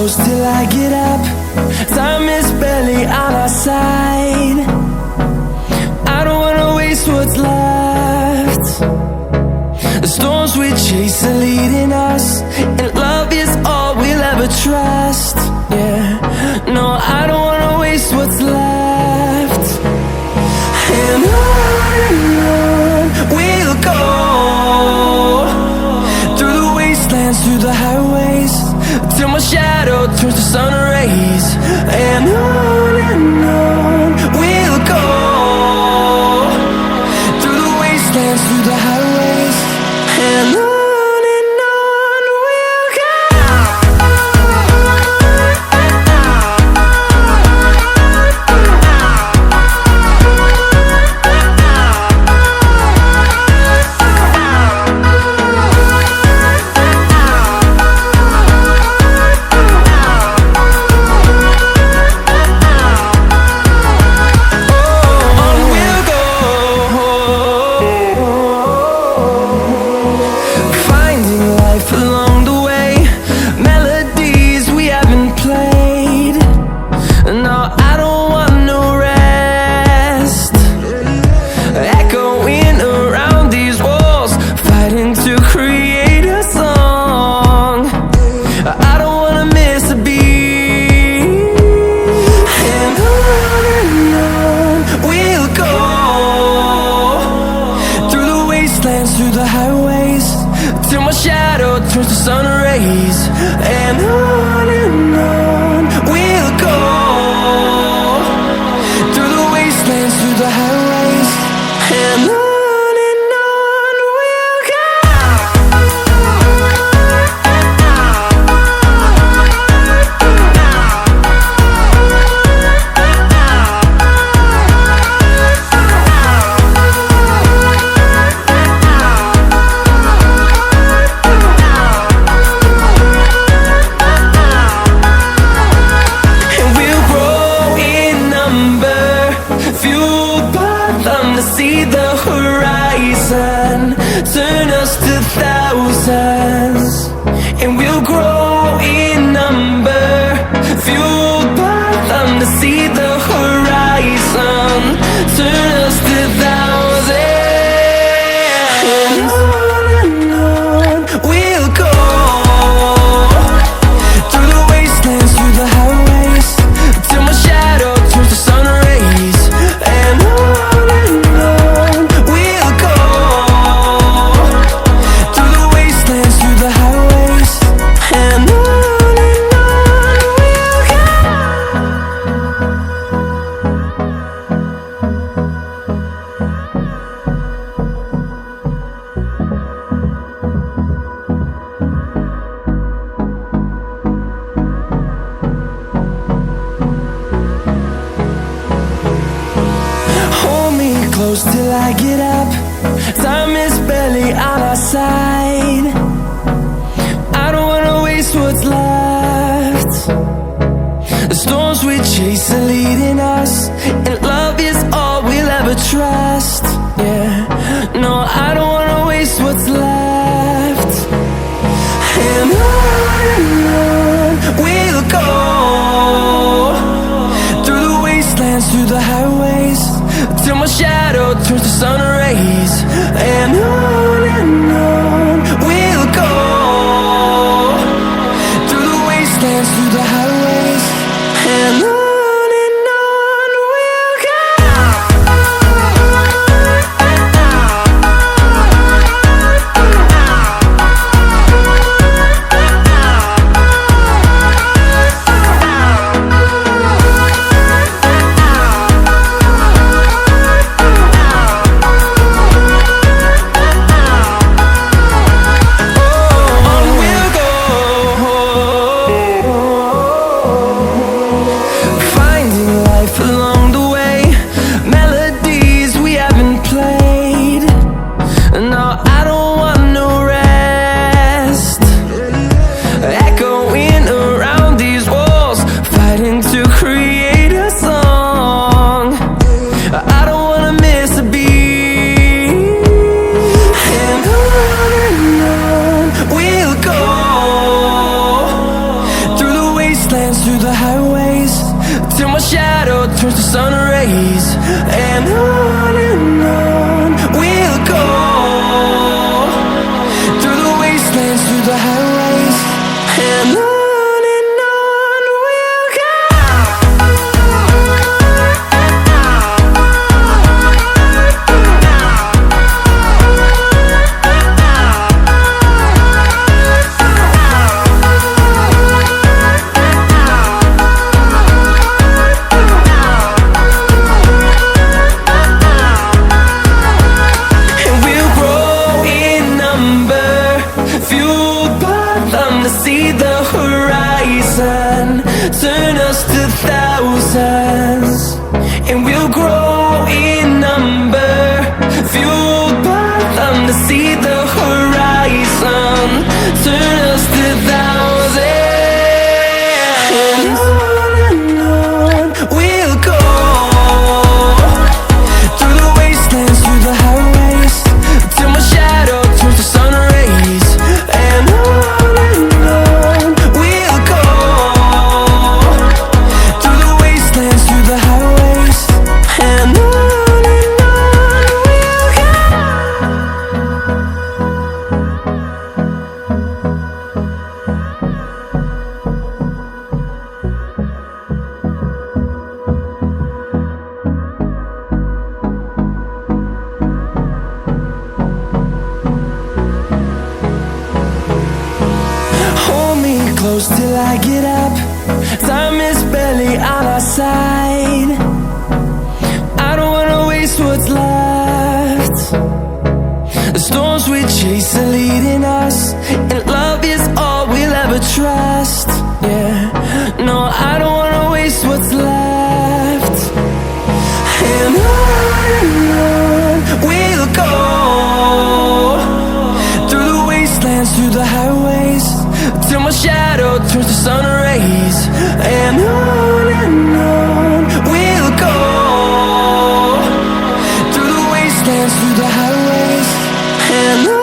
close till I get up. Time is barely on our side. I don't wanna waste what's left. The storms we chase are leading us, and love is all we'll ever trust. Yeah, no, I don't wanna waste what's left. And on we'll go, through the wastelands, through the highways, till my shadow turns to sun rays. And on we'll go, through the wastelands, through the highways, and on we'll go. Through the highways, till my shadow turns to sun rays. And on we'll go, through the wastelands, through the highways, and on we'll go. See the horizon, turn us to thousands, and we'll grow in number, fueled by them. To see the horizon, turn us to thousands, and on we'll go, through the wastelands, through the highways, till my shadow turns to sun rays. And close till I get up. Time is barely on our side. I don't wanna waste what's left. The storms we chase are leading us, and love is all we'll ever trust. Yeah, no, I don't wanna waste what's left. And on we'll go, through the wastelands, through the highways, till my shadow turns to sun rays. And on we'll go, through the wastelands, through the highways, and on we'll go. till my shadow turns to sun rays. And on we'll go, through the wastelands, through the highways. And on we'll go. See the horizon, turn us to thousands, and we'll grow in number, fueled by them. To see the horizon, turn us to thousands, and on we'll go, through the wastelands, through the highways, till my shadow turns to sun rays. And close till I get up. Time is barely on our side. I don't wanna waste what's left. The storms we chase are leading us, and love is all we'll ever trust. Yeah, no, I don't wanna waste what's left. And on we'll go, through the wastelands, through the highways, till my shadow turns to sun rays. And on we'll go, through the wastelands, through the highways. And on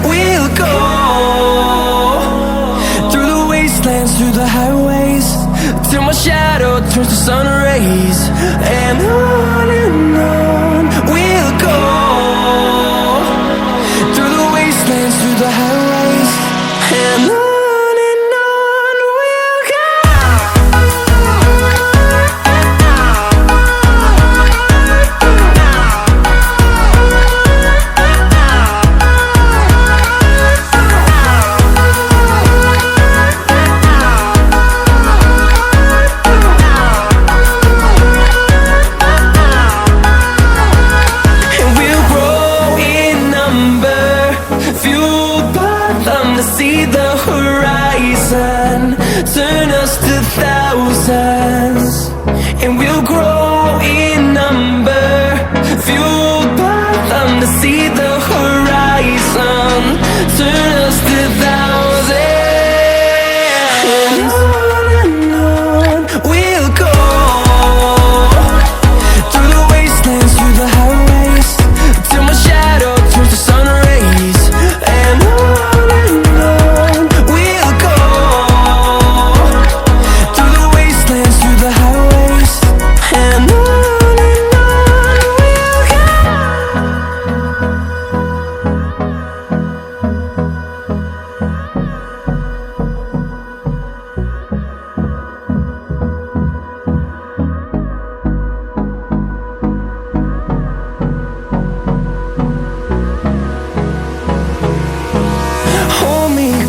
we'll go. Through the highways, till my shadow turns to sun rays. And on we'll go, through the wastelands, through the highways. And on we'll go. To see the horizon, turn us to thousands, and we'll grow in number, fueled by them. To see the horizon, turn us to thousands, and on we'll go, through the wastelands, through the highways, till my shadow turns to sun rays. And on we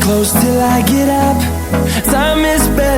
close till I get up. Time is barely